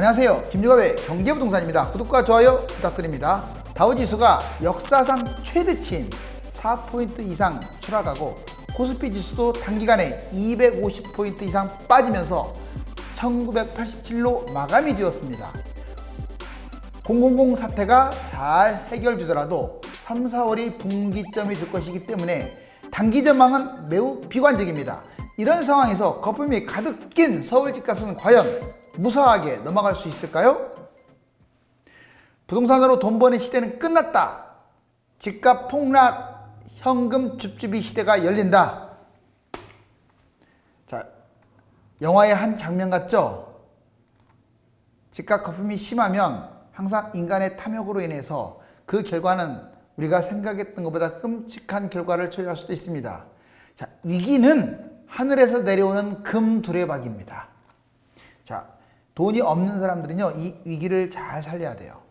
안녕하세요. 김유갑의 경제부동산입니다. 구독과 좋아요 부탁드립니다. 다우지수가 역사상 최대치인 4포인트 이상 추락하고 코스피 지수도 단기간에 250포인트 이상 빠지면서 1987로 마감이 되었습니다. 000 사태가 잘 해결되더라도 3, 4월이 분기점이 될 것이기 때문에 단기 전망은 매우 비관적입니다. 이런 상황에서 거품이 가득 낀 서울 집값은 과연 무사하게 넘어갈 수 있을까요? 부동산으로 돈 버는 시대는 끝났다. 집값 폭락, 현금 줍줍이 시대가 열린다. 자, 영화의 한 장면 같죠? 집값 거품이 심하면 항상 인간의 탐욕으로 인해서 그 결과는 우리가 생각했던 것보다 끔찍한 결과를 초래할 수도 있습니다. 자, 위기는 하늘에서 내려오는 금 두레박입니다. 자, 돈이 없는 사람들은요, 이 위기를 잘 살려야 돼요.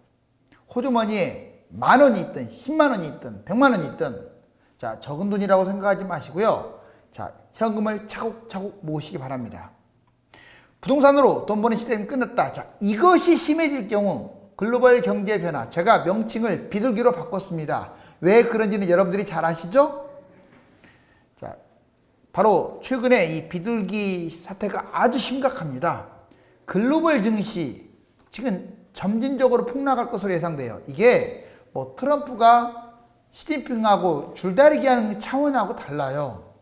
호주머니에 10,000원이 있든 100,000원이 있든 100,000원이 있든, 자, 적은 돈이라고 생각하지 마시고요. 자, 현금을 차곡차곡 모으시기 바랍니다. 부동산으로 돈 버는 시대는 끝났다. 자, 이것이 심해질 경우 글로벌 경제 변화, 제가 명칭을 비둘기로 바꿨습니다. 왜 그런지는 여러분들이 잘 아시죠? 자, 바로 최근에 이 비둘기 사태가 아주 심각합니다. 글로벌 증시 지금 점진적으로 폭락할 것으로 예상돼요. 이게 뭐 트럼프가 시진핑하고 줄다리기 하는 차원하고 달라요.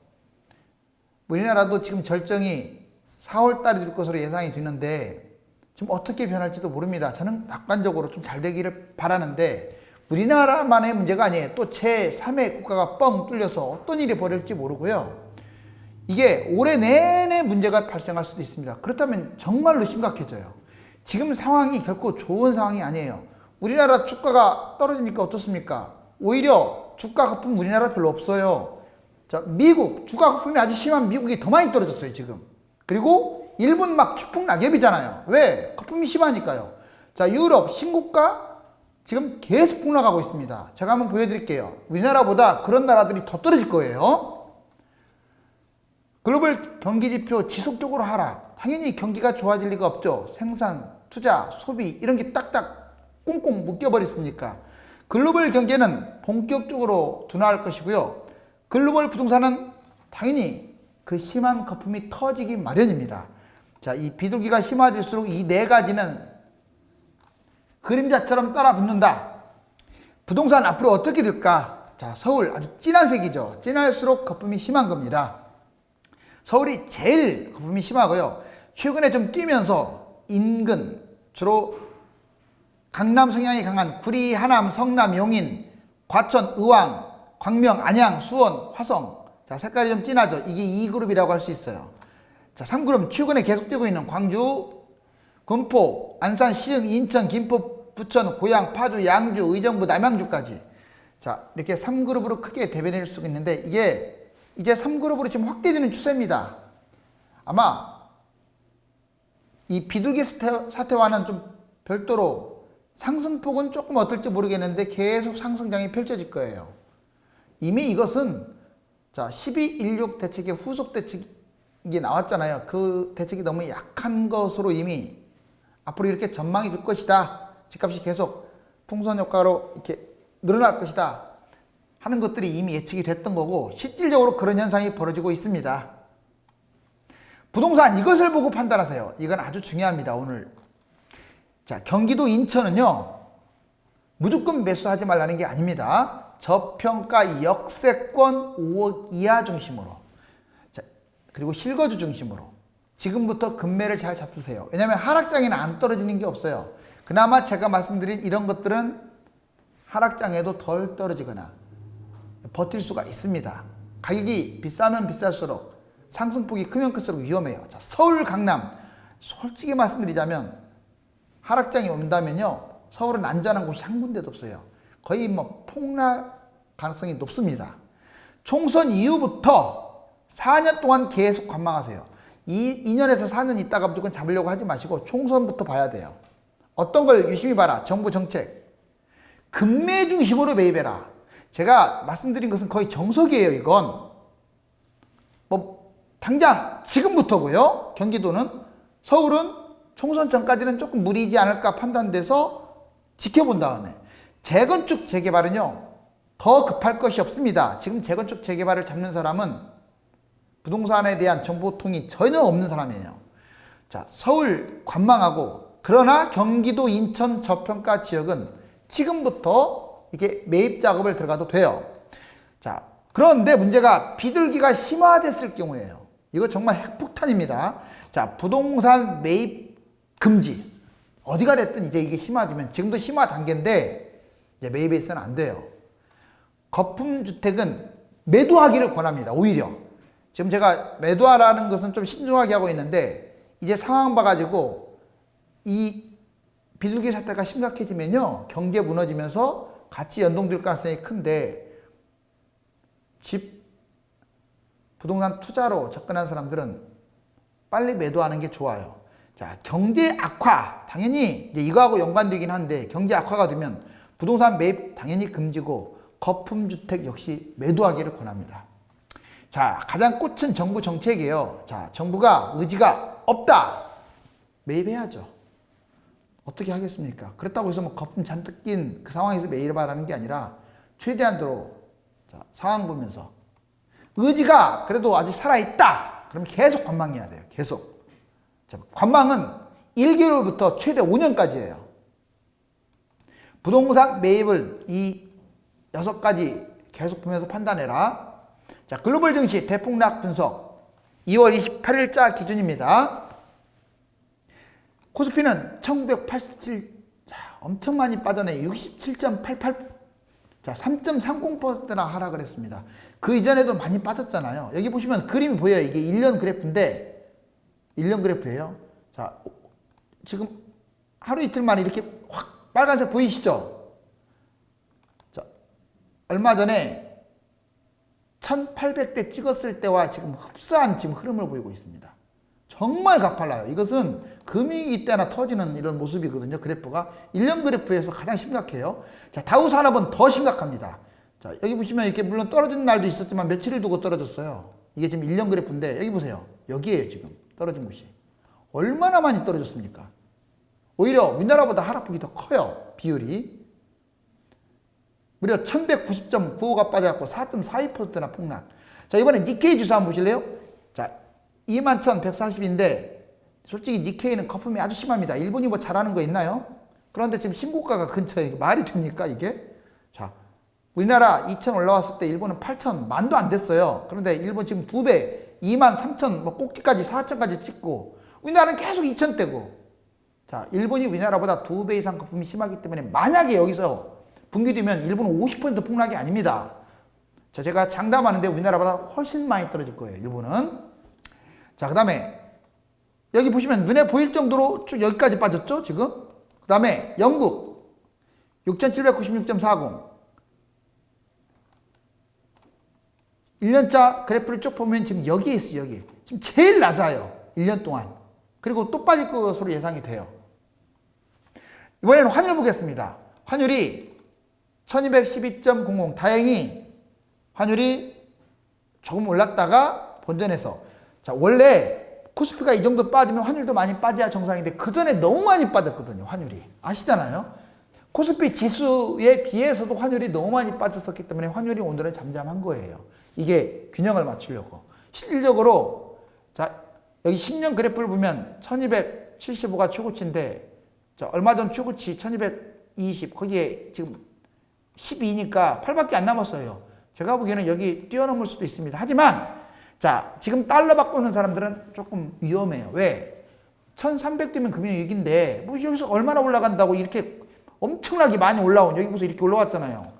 우리나라도 지금 절정이 4월 달에 될 것으로 예상이 되는데 지금 어떻게 변할지도 모릅니다. 저는 낙관적으로 좀 잘 되기를 바라는데 우리나라만의 문제가 아니에요. 또 제3의 국가가 뻥 뚫려서 어떤 일이 벌어질지 모르고요. 이게 올해 내내 문제가 발생할 수도 있습니다. 그렇다면 정말로 심각해져요. 지금 상황이 결코 좋은 상황이 아니에요. 우리나라 주가가 떨어지니까 어떻습니까? 오히려 주가 거품 우리나라 별로 없어요. 자, 미국 주가 거품이 아주 심한 미국이 더 많이 떨어졌어요, 지금. 그리고 일본 막 추풍 낙엽이잖아요. 왜? 거품이 심하니까요. 자, 유럽 신고가 지금 계속 폭락하고 있습니다. 제가 한번 보여드릴게요. 우리나라보다 그런 나라들이 더 떨어질 거예요. 글로벌 경기지표 지속적으로 하락. 당연히 경기가 좋아질 리가 없죠. 생산, 투자, 소비 이런 게 딱딱 꽁꽁 묶여버렸으니까. 글로벌 경제는 본격적으로 둔화할 것이고요. 글로벌 부동산은 당연히 그 심한 거품이 터지기 마련입니다. 자, 이 비둘기가 심화될수록 이 네 가지는 그림자처럼 따라 붙는다. 부동산 앞으로 어떻게 될까? 자, 서울 아주 진한 색이죠. 진할수록 거품이 심한 겁니다. 서울이 제일 거품이 심하고요. 최근에 좀 뛰면서 인근, 주로 강남 성향이 강한 구리, 하남, 성남, 용인, 과천, 의왕, 광명, 안양, 수원, 화성. 자, 색깔이 좀 진하죠. 이게 2그룹이라고 할 수 있어요. 자, 3그룹 최근에 계속되고 있는 광주, 군포, 안산, 시흥, 인천, 김포, 부천, 고양, 파주, 양주, 의정부, 남양주까지. 자, 이렇게 3그룹으로 크게 대변할 수가 있는데 이게 이제 3그룹으로 지금 확대되는 추세입니다. 아마 이 비둘기 사태와는 좀 별도로 상승폭은 조금 어떨지 모르겠는데 계속 상승장이 펼쳐질 거예요. 이미 이것은 자, 12.16 대책의 후속 대책이 나왔잖아요. 그 대책이 너무 약한 것으로 이미 앞으로 이렇게 전망이 될 것이다. 집값이 계속 풍선 효과로 이렇게 늘어날 것이다 하는 것들이 이미 예측이 됐던 거고 실질적으로 그런 현상이 벌어지고 있습니다. 부동산 이것을 보고 판단하세요. 이건 아주 중요합니다. 오늘 자, 경기도 인천은요 무조건 매수하지 말라는 게 아닙니다. 저평가 역세권 5억 이하 중심으로, 자, 그리고 실거주 중심으로 지금부터 금매를 잘 잡수세요. 왜냐하면 하락장에는 안 떨어지는 게 없어요. 그나마 제가 말씀드린 이런 것들은 하락장에도 덜 떨어지거나 버틸 수가 있습니다. 가격이 비싸면 비쌀수록 상승폭이 크면 클수록 위험해요. 자, 서울, 강남 솔직히 말씀드리자면 하락장이 온다면요 서울은 안전한 곳이 한 군데도 없어요. 거의 뭐 폭락 가능성이 높습니다. 총선 이후부터 4년 동안 계속 관망하세요. 2년에서 4년 있다가 무조건 잡으려고 하지 마시고 총선부터 봐야 돼요. 어떤 걸 유심히 봐라. 정부 정책 금매 중심으로 매입해라. 제가 말씀드린 것은 거의 정석이에요. 이건 뭐 당장 지금부터고요. 경기도는, 서울은 총선 전까지는 조금 무리이지 않을까 판단돼서 지켜본 다음에 재건축 재개발은요 더 급할 것이 없습니다. 지금 재건축 재개발을 잡는 사람은 부동산에 대한 정보통이 전혀 없는 사람이에요. 자, 서울 관망하고 그러나 경기도 인천 저평가 지역은 지금부터 이게 매입 작업을 들어가도 돼요. 자, 그런데 문제가 비둘기가 심화됐을 경우에요. 이거 정말 핵폭탄입니다. 자, 부동산 매입 금지. 어디가 됐든 이제 이게 심화되면 지금도 심화 단계인데 이제 매입에 있어서는 안 돼요. 거품주택은 매도하기를 권합니다. 오히려. 지금 제가 매도하라는 것은 좀 신중하게 하고 있는데 이제 상황 봐가지고 이 비둘기 사태가 심각해지면요. 경제 무너지면서 같이 연동될 가능성이 큰데 집 부동산 투자로 접근한 사람들은 빨리 매도하는 게 좋아요. 자, 경제 악화. 당연히 이제 이거하고 연관되긴 한데 경제 악화가 되면 부동산 매입 당연히 금지고 거품주택 역시 매도하기를 권합니다. 자, 가장 꽃은 정부 정책이에요. 자, 정부가 의지가 없다. 매입해야죠. 어떻게 하겠습니까? 그렇다고 해서 뭐 거품 잔뜩 낀 그 상황에서 매입하라는 게 아니라 최대한도로 자, 상황 보면서 의지가 그래도 아직 살아있다. 그럼 계속 관망해야 돼요. 계속. 자, 관망은 1개월부터 최대 5년까지예요. 부동산 매입을 이 6가지 계속 보면서 판단해라. 자, 글로벌 증시 대폭락 분석 2월 28일자 기준입니다. 코스피는 1987, 자, 엄청 많이 빠져내 67.88, 자, 3.30%나 하락을 했습니다. 그 이전에도 많이 빠졌잖아요. 여기 보시면 그림이 보여요. 이게 1년 그래프인데 1년 그래프예요. 자, 지금 하루 이틀 만에 이렇게 확 빨간색 보이시죠? 자, 얼마 전에 1800대 찍었을 때와 지금 흡사한 지금 흐름을 보이고 있습니다. 정말 가팔라요. 이것은 금융위기 때나 터지는 이런 모습이거든요. 그래프가 1년 그래프에서 가장 심각해요. 자, 다우 산업은 더 심각합니다. 자, 여기 보시면 이렇게 물론 떨어지는 날도 있었지만 며칠을 두고 떨어졌어요. 이게 지금 1년 그래프인데 여기 보세요. 여기에요. 지금 떨어진 곳이 얼마나 많이 떨어졌습니까? 오히려 우리나라보다 하락폭이 더 커요. 비율이 무려 1190.95가 빠져갖고 4.42%나 폭락. 자, 이번에 니케이 지수 한번 보실래요? 자, 21,140인데 솔직히 니케이는 거품이 아주 심합니다. 일본이 뭐 잘하는 거 있나요? 그런데 지금 신고가가 근처에 말이 됩니까 이게? 자, 우리나라 2,000 올라왔을 때 일본은 8,000 만도 안 됐어요. 그런데 일본 지금 2배 23,000 뭐 꼭지까지 4,000까지 찍고 우리나라는 계속 2,000대고. 자, 일본이 우리나라보다 2배 이상 거품이 심하기 때문에 만약에 여기서 분기되면 일본은 50% 폭락이 아닙니다. 자, 제가 장담하는데 우리나라보다 훨씬 많이 떨어질 거예요. 일본은. 자, 그 다음에 여기 보시면 눈에 보일 정도로 쭉 여기까지 빠졌죠 지금. 그 다음에 영국 6796.40 1년차 그래프를 쭉 보면 지금 여기에 있어요. 여기 지금 제일 낮아요 1년 동안. 그리고 또 빠질 것으로 예상이 돼요. 이번에는 환율 보겠습니다. 환율이 1212.00. 다행히 환율이 조금 올랐다가 본전에서, 자, 원래 코스피가 이 정도 빠지면 환율도 많이 빠져야 정상인데 그 전에 너무 많이 빠졌거든요. 환율이 아시잖아요. 코스피 지수에 비해서도 환율이 너무 많이 빠졌었기 때문에 환율이 오늘은 잠잠한 거예요. 이게 균형을 맞추려고. 실질적으로 자, 여기 10년 그래프를 보면 1275가 최고치인데, 자, 얼마 전 최고치 1220, 거기에 지금 12니까 8밖에 안 남았어요. 제가 보기에는 여기 뛰어넘을 수도 있습니다. 하지만 자, 지금 달러 바꾸는 사람들은 조금 위험해요. 왜? 1300되면 금융위기인데 뭐 여기서 얼마나 올라간다고 이렇게 엄청나게 많이 올라온, 여기 보세요. 이렇게 올라왔잖아요.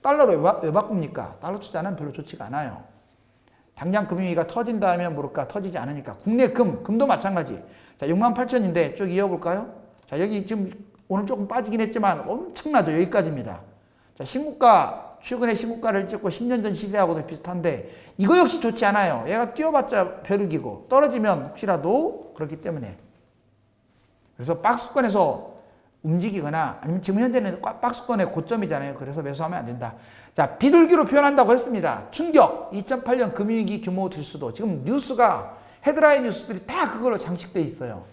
달러로 왜 바꿉니까? 달러 투자는 별로 좋지가 않아요. 당장 금융위기가 터진다면 모를까, 터지지 않으니까. 국내 금도 마찬가지. 자, 68,000인데 쭉 이어볼까요? 자, 여기 지금 오늘 조금 빠지긴 했지만 엄청나죠. 여기까지입니다. 자, 신고가, 최근에 신고가를 찍고 10년 전 시세하고도 비슷한데 이거 역시 좋지 않아요. 얘가 뛰어봤자 벼룩이고 떨어지면 혹시라도 그렇기 때문에. 그래서 박스권에서 움직이거나, 아니면 지금 현재는 박스권의 고점이잖아요. 그래서 매수하면 안 된다. 자, 비둘기로 표현한다고 했습니다. 충격, 2008년 금융위기 규모 될 수도. 지금 뉴스가, 헤드라인 뉴스들이 다 그걸로 장식돼 있어요.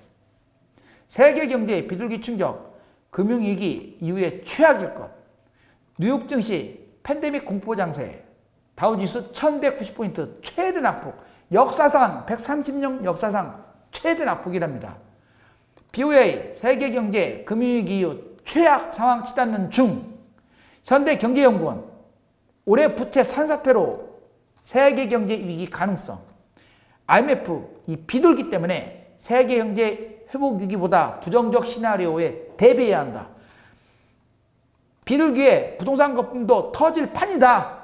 세계 경제의 비둘기 충격, 금융위기 이후에 최악일 것. 뉴욕 증시 팬데믹 공포 장세, 다우지수 1190포인트 최대 낙폭, 역사상 130년 역사상 최대 낙폭이랍니다. BOA 세계 경제 금융위기 이후 최악 상황 치닫는 중. 현대경제연구원 올해 부채 산사태로 세계 경제 위기 가능성. IMF 이 비둘기 때문에 세계 경제 회복 위기보다 부정적 시나리오에 대비해야 한다. 비둘기의 부동산 거품도 터질 판이다.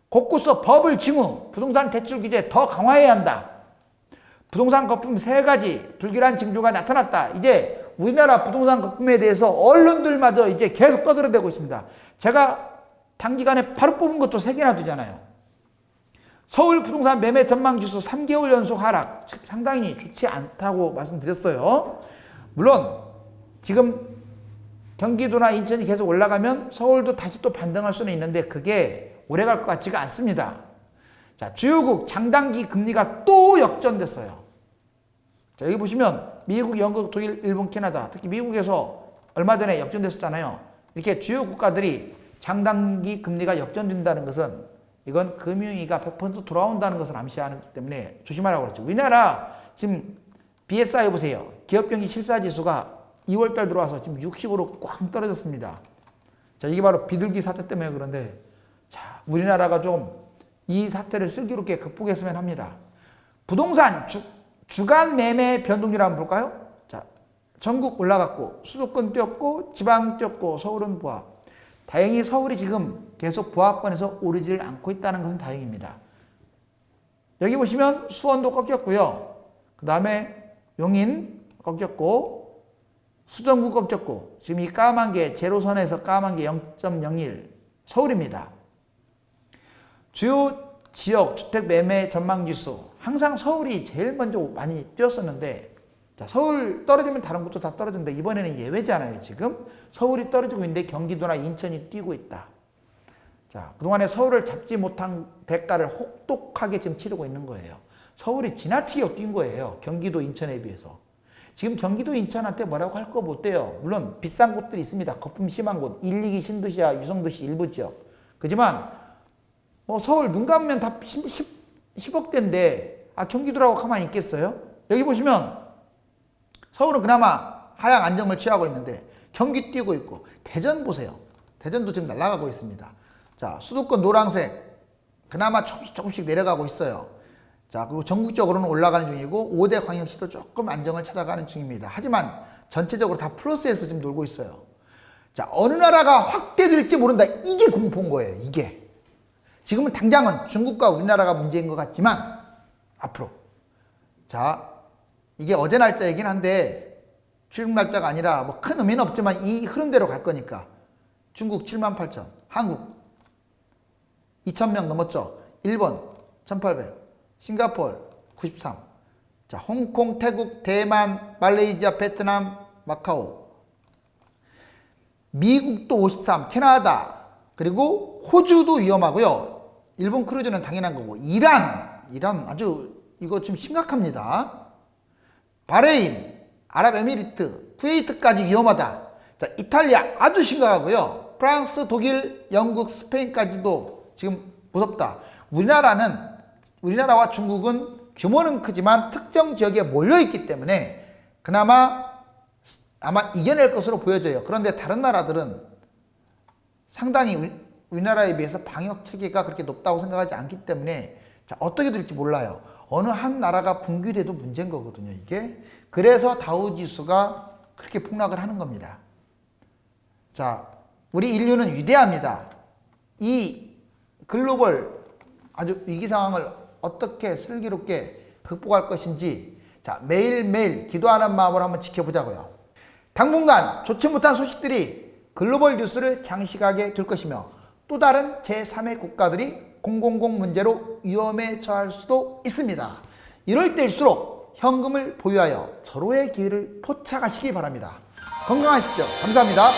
곳곳서 버블 징후, 부동산 대출 규제 더 강화해야 한다. 부동산 거품 3가지 불길한 징조가 나타났다. 이제 우리나라 부동산 거품에 대해서 언론들마저 이제 계속 떠들어대고 있습니다. 제가 단기간에 바로 뽑은 것도 3개나 되잖아요. 서울 부동산 매매 전망 지수 3개월 연속 하락, 상당히 좋지 않다고 말씀드렸어요. 물론 지금 경기도나 인천이 계속 올라가면 서울도 다시 또 반등할 수는 있는데 그게 오래갈 것 같지가 않습니다. 자, 주요국 장단기 금리가 또 역전됐어요. 자, 여기 보시면 미국, 영국, 독일, 일본, 캐나다, 특히 미국에서 얼마 전에 역전됐었잖아요. 이렇게 주요 국가들이 장단기 금리가 역전된다는 것은 이건 금융위기가 100% 돌아온다는 것을 암시하기 때문에 조심하라고 그랬죠. 우리나라 지금 BSI 보세요. 기업경기 실사지수가 2월달 들어와서 지금 60으로 꽝 떨어졌습니다. 자, 이게 바로 비둘기 사태 때문에 그런데, 자, 우리나라가 좀 이 사태를 슬기롭게 극복했으면 합니다. 부동산 주간 매매 변동률 한번 볼까요? 자, 전국 올라갔고 수도권 뛰었고 지방 뛰었고 서울은 부합. 다행히 서울이 지금 계속 부합권에서 오르지를 않고 있다는 것은 다행입니다. 여기 보시면 수원도 꺾였고요. 그 다음에 용인 꺾였고 수정구 꺾였고 지금 이 까만 게 제로선에서 까만 게 0.01 서울입니다. 주요 지역 주택 매매 전망지수 항상 서울이 제일 먼저 많이 뛰었었는데, 자, 서울 떨어지면 다른 곳도 다 떨어진다. 이번에는 예외잖아요. 지금 서울이 떨어지고 있는데 경기도나 인천이 뛰고 있다. 자, 그동안에 서울을 잡지 못한 대가를 혹독하게 지금 치르고 있는 거예요. 서울이 지나치게 뛴 거예요. 경기도 인천에 비해서. 지금 경기도 인천한테 뭐라고 할 거 못 돼요. 물론 비싼 곳들이 있습니다. 거품 심한 곳 1, 2기 신도시와 유성도시 일부 지역. 그렇지만 뭐 서울 눈 감으면 다 10억대인데 경기도라고 가만히 있겠어요? 여기 보시면 서울은 그나마 하향 안정을 취하고 있는데 경기 뛰고 있고, 대전 보세요. 대전도 지금 날아가고 있습니다. 자, 수도권 노란색 그나마 조금씩 내려가고 있어요. 자, 그리고 전국적으로는 올라가는 중이고 5대 광역시도 조금 안정을 찾아가는 중입니다. 하지만 전체적으로 다 플러스에서 지금 놀고 있어요. 자, 어느 나라가 확대될지 모른다. 이게 공포인 거예요. 이게. 지금은 당장은 중국과 우리나라가 문제인 것 같지만 앞으로, 자, 이게 어제 날짜이긴 한데 출국 날짜가 아니라 뭐 큰 의미는 없지만 이 흐름대로 갈 거니까 중국 78,000, 한국 2,000명 넘었죠. 일본 1,800, 싱가포르 93, 자, 홍콩, 태국, 대만, 말레이시아, 베트남, 마카오, 미국도 53, 캐나다, 그리고 호주도 위험하고요. 일본 크루즈는 당연한 거고, 이란 아주 이거 지금 심각합니다. 바레인, 아랍에미리트, 쿠웨이트까지 위험하다. 자, 이탈리아 아주 심각하고요. 프랑스, 독일, 영국, 스페인까지도 지금 무섭다. 우리나라와 중국은 규모는 크지만 특정 지역에 몰려있기 때문에 그나마 아마 이겨낼 것으로 보여져요. 그런데 다른 나라들은 상당히 우리나라에 비해서 방역 체계가 그렇게 높다고 생각하지 않기 때문에, 자, 어떻게 될지 몰라요. 어느 한 나라가 붕괴돼도 문제인 거거든요, 이게. 그래서 다우지수가 그렇게 폭락을 하는 겁니다. 자, 우리 인류는 위대합니다. 이 글로벌 아주 위기 상황을 어떻게 슬기롭게 극복할 것인지, 자, 매일매일 기도하는 마음으로 한번 지켜보자고요. 당분간 좋지 못한 소식들이 글로벌 뉴스를 장식하게 될 것이며 또 다른 제3의 국가들이 000 문제로 위험에 처할 수도 있습니다. 이럴 때일수록 현금을 보유하여 절호의 기회를 포착하시기 바랍니다. 건강하십시오. 감사합니다.